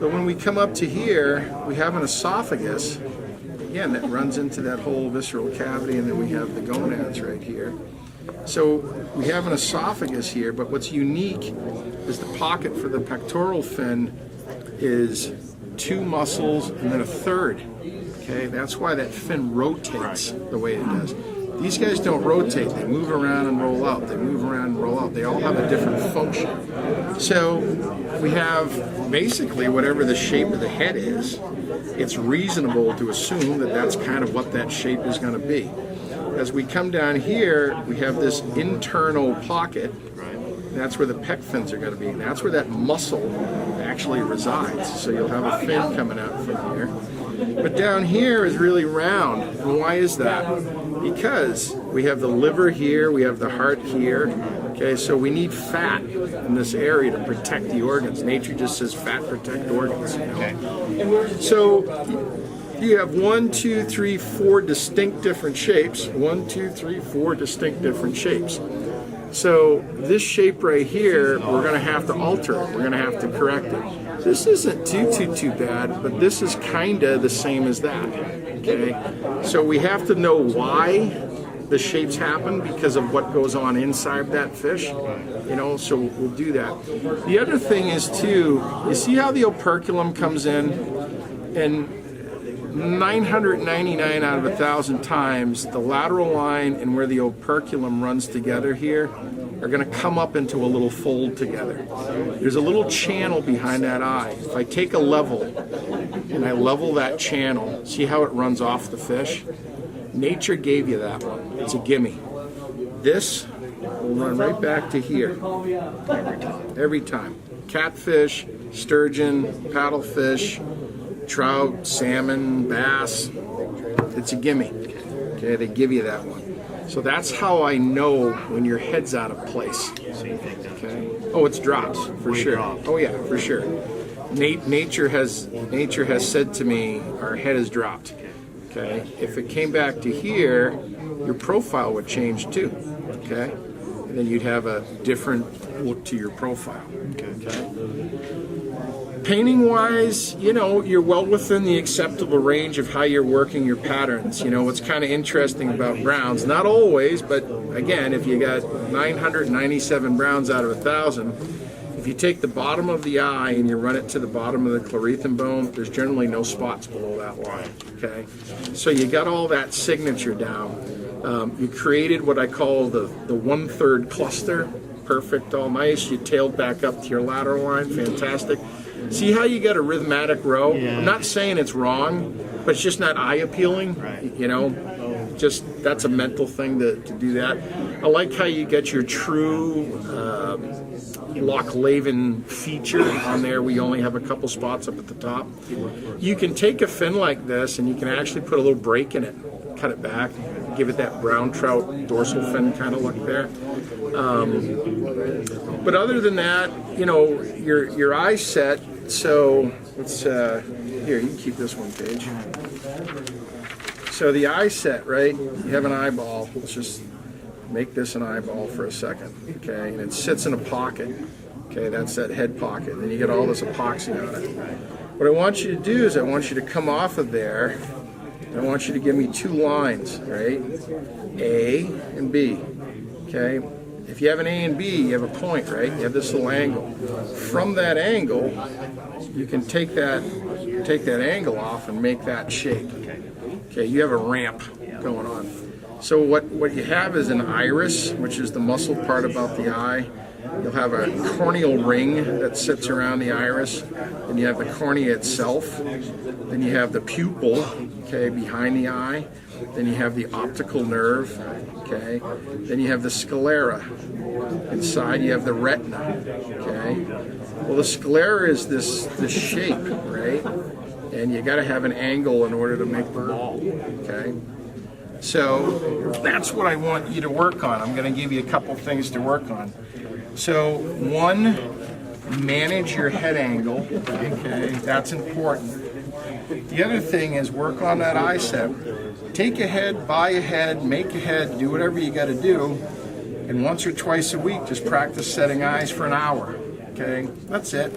But when we come up to here, we have an esophagus, again, that runs into that whole visceral cavity, and then we have the gonads right here. So we have an esophagus here, but what's unique is the pocket for the pectoral fin is 2 muscles and then a third. Okay, that's why that fin rotates the way it does. These guys don't rotate, they move around and roll out, they move around and roll out. They all have a different function. So we have basically whatever the shape of the head is, it's reasonable to assume that that's kind of what that shape is going to be. As we come down here, we have this internal pocket. That's where the pec fins are going to be. That's where that muscle actually resides. So you'll have a fin coming out from here. But down here is really round. And why is that? Because we have the liver here, we have the heart here. Okay, so we need fat in this area to protect the organs. Nature just says fat protect organs. You know? So you have 1, 2, 3, 4 distinct different shapes. 1, 2, 3, 4 distinct different shapes. So this shape right here, we're going to have to alter it. We're going to have to correct it. This isn't too bad, but this is kind of the same as that. Okay, so we have to know why the shapes happen because of what goes on inside that fish. You know, so we'll do that. The other thing is too, you see how the operculum comes in, and 999 out of 1,000 times, the lateral line and where the operculum runs together here are going to come up into a little fold together. There's a little channel behind that eye. If I take a level and I level that channel, see how it runs off the fish? Nature gave you that one. It's a gimme. This will run right back to here. Every time. Catfish, sturgeon, paddlefish, trout, salmon, bass, it's a gimme. Okay, they give you that one. So that's how I know when your head's out of place. Okay. Oh, it's dropped for sure. Oh yeah, for sure. Nature has said to me, our head is dropped. Okay. If it came back to here, your profile would change too. Okay. And then you'd have a different look to your profile. Okay. Painting wise, you know, you're well within the acceptable range of how you're working your patterns. You know, what's kind of interesting about browns, not always, but again, if you got 997 browns out of 1,000, if you take the bottom of the eye and you run it to the bottom of the clarithin bone, there's generally no spots below that line, okay? So you got all that signature down. You created what I call the 1/3 cluster. Perfect, all nice. You tailed back up to your lateral line, fantastic. See how you got a rhythmatic row? Yeah. I'm not saying it's wrong, but it's just not eye appealing. Right. You know, just that's a mental thing to do that. I like how you get your true Loch Levin feature on there. We only have a couple spots up at the top. You can take a fin like this and you can actually put a little break in it, cut it back, give it that brown trout dorsal fin kind of look there. But other than that, you know, your eye set. So let's here, you can keep this one, Paige. So the eye set, right? You have an eyeball. Let's just make this an eyeball for a second, okay? And it sits in a pocket, okay? That's that head pocket. And then you get all this epoxy on it. What I want you to do is I want you to come off of there. And I want you to give me 2 lines, right? A and B, okay? If you have an A and B, you have a point, right? You have this little angle. From that angle, you can take that angle off and make that shape. Okay, you have a ramp going on. So what you have is an iris, which is the muscle part about the eye. You'll have a corneal ring that sits around the iris. Then you have the cornea itself. Then you have the pupil, okay, behind the eye. Then you have the optical nerve, okay. Then you have the sclera. Inside you have the retina, okay. Well, the sclera is this shape, right? And you got to have an angle in order to make the ball, okay. So that's what I want you to work on. I'm going to give you a couple things to work on. So 1, manage your head angle, okay, that's important. The other thing is work on that eye set. Take a head, buy a head, make a head, do whatever you got to do, and once or twice a week just practice setting eyes for an hour, okay, that's it.